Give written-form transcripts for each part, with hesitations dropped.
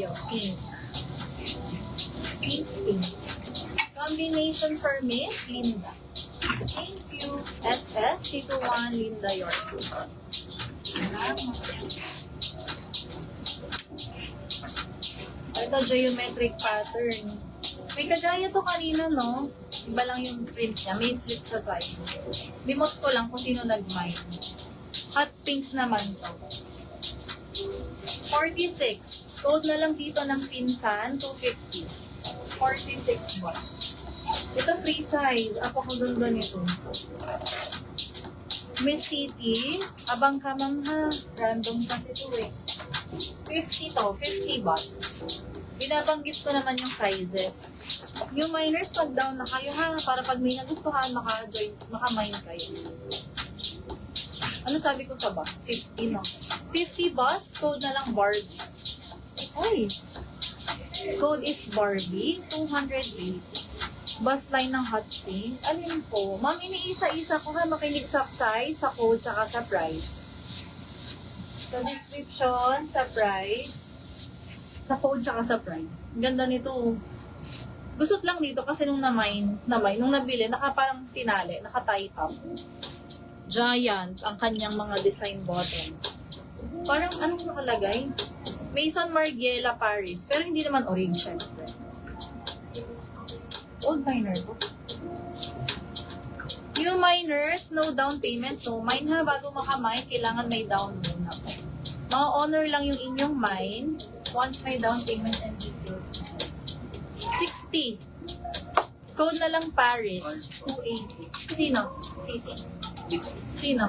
tayo. Pink. Pink, pink. Combination for Miss Linda. Thank you. SS, C21, Linda, yours. Ito, geometric pattern. May kagaya to kanina, no? Iba lang yung print niya. May slit sa side. Limot ko lang kung sino nag-mine. Hot pink naman to. 46. Code na lang dito ng pinsan, 250. 46 boss. Ito free size. Ako ko doon ito. Miss City. Abang ka ma'am ha. Random kasi ito eh. 50 to. 50 boss. Binabanggit ko naman yung sizes. Yung miners, mag-down na kayo ha. Para pag may nagustuhan, maka-mine kayo. Ano sabi ko sa bus? 50 no? 50 bus, code na lang Barbie. Ay! Code is Barbie, 280. Bus line ng hot pink. Alin po? Ma'am, iniisa-isa ko ha. Makinig sa size, sa code, tsaka sa price. Sa description, sa price, sa code, tsaka sa price. Ganda nito. Gusot lang dito kasi nung nung nabili, parang tinali, naka-tie top. Giant ang kanyang mga design buttons. Parang anong nakalagay? Maison Margiela Paris. Pero hindi naman orange, syempre. Old miner to. New miners, no down payment. No mine ha, bago makamine, kailangan may down muna po. Ma-honor lang yung inyong mine once may down payment and details. 60. Code na lang Paris. 280. Sino? City. Sino?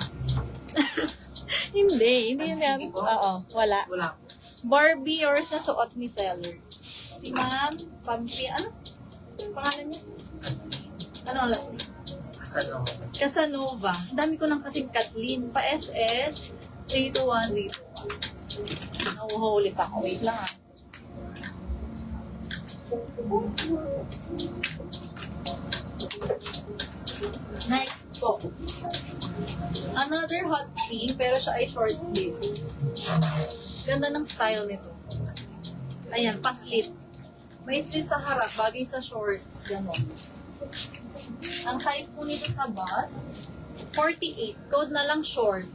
Hindi yan. Oo, wala. Barbie, yours na suot ni seller. Si ma'am, Pampi, ano? Pangalan niya? Ano ang last name? Casanova. Dami ko lang kasing Kathleen. Pa-SS, 321, 321. Nauhulit ako. Wait lang ah. Next po. Another hot pink, pero siya ay short sleeves. Ganda ng style nito. Ayan, pa-slit. May slit sa harap, bagay sa shorts. Ganon. Ang size po nito sa bust, 48. Code na lang short.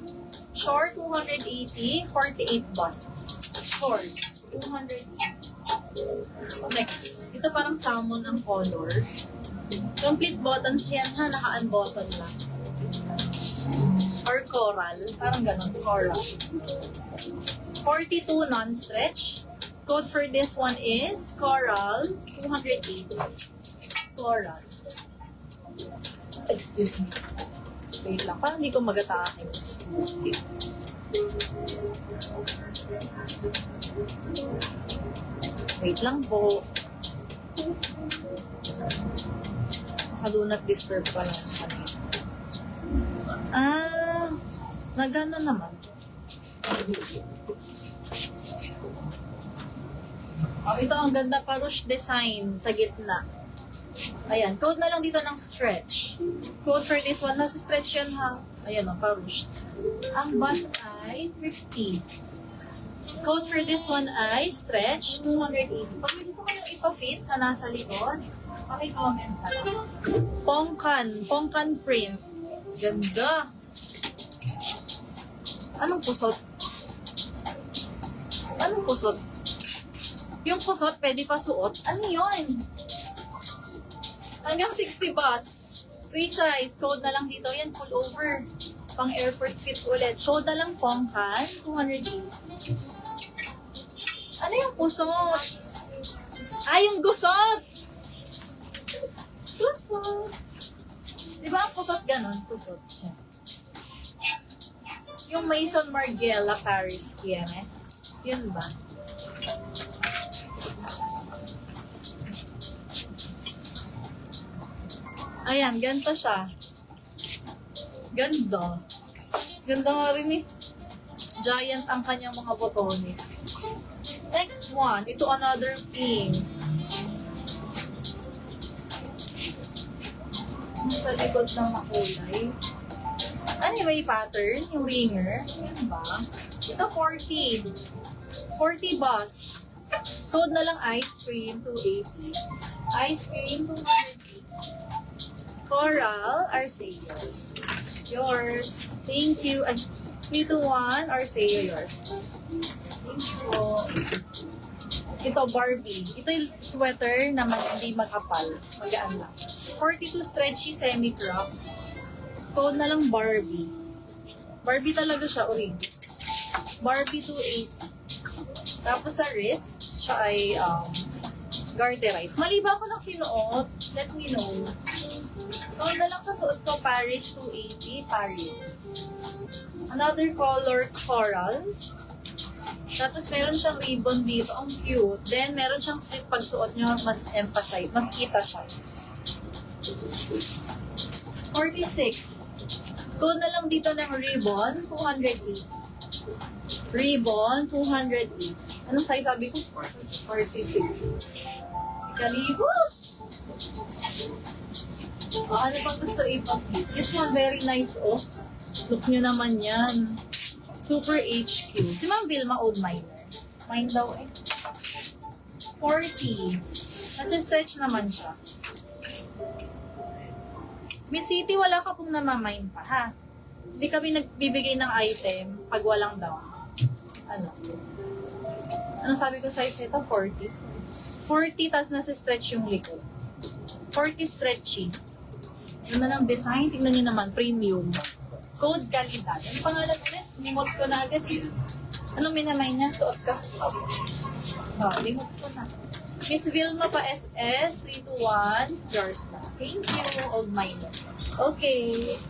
Short, 280. 48 bust. Short, 280. Next. Ito parang salmon ang color. Complete buttons yan ha, naka-unbutton lang. Or coral. Parang ganon, coral. 42 non-stretch. Code for this one is coral, 280. Coral. Excuse me. Wait lang, parang hindi ko magatakin. Wait lang po. Do not disturb pa lang. Nagana naman. Oh, ito ang ganda pa rush design sa gitna. Ayan, code na lang dito ng stretch. Code for this one, nasa stretch yan ha. Ayan o, pa-rush. Ang bust ay 50. Code for this one ay stretch 280. Pag may gusto kayo ipa-fit sa nasa likod, paki-comment na lang. Pongkan print. Ganda. Anong pusot? Anong pusot? Yung pusot, pwede pa suot. Ano yun? Hanggang 60 bust. Free size. Code na lang dito. Yan, pull over. Pang airport fit ulit. Code na lang Pongkan, 280. Ano yung pusot? Yung gusot! Gusot! Diba ang pusot ganon? Pusot siya. Yung Maison Margiela Paris Kieme. Yun ba? Ayan, ganito siya. Ganda. Ganda nga rin eh. Giant ang kanyang mga botones. Next one, ito another pink. Sa likod ng makulay. Ano yung may pattern? Yung ringer. Yan ba? Ito 40. 40 bus. Code na lang ice cream, 280. Ice cream, 280. Coral, Arceo. Yours. Thank you. Ay, 321, Arceo, yours. Thank you po. Ito, Barbie. Ito yung sweater naman hindi magkapal. Magaan lang. 42 stretchy semi-crop. Code na lang Barbie. Barbie talaga siya, original. Barbie 280. Tapos sa wrist, siya ay garterized. Mali ba ako ng sinuot? Let me know. Code na lang sa suot ko, Paris 280. Paris. Another color, coral. Tapos meron siyang ribbon dito. Ang cute. Then meron siyang slit pag suot nyo, mas emphasize. Mas kita siya. 46. Code na lang dito ng ribbon, 208. Ribbon, 208. Anong size sabi ko? 46. Kalibo! Ano pang gusto ipag-fit? This one, very nice, oh. Look nyo naman yan. Super HQ. Si Ma'am Vilma, old miner. Mine daw eh. 40. Nasa stretch naman siya. Miss City, wala ka pong namamine pa, ha? Hindi kami nagbibigay ng item pag walang down. Ano? Anong sabi ko size ito? 40. 40, tas nasa stretch yung likod. 40 stretchy. Yun na lang design. Tingnan nyo naman, premium. Code kalidad. Ano pangalan ulit? Limot ko na agad. Anong minamay niya? Suot ka? Limot ko na. Miss Vilma pa SS, 321, yours na. Thank you, old miner. Okay.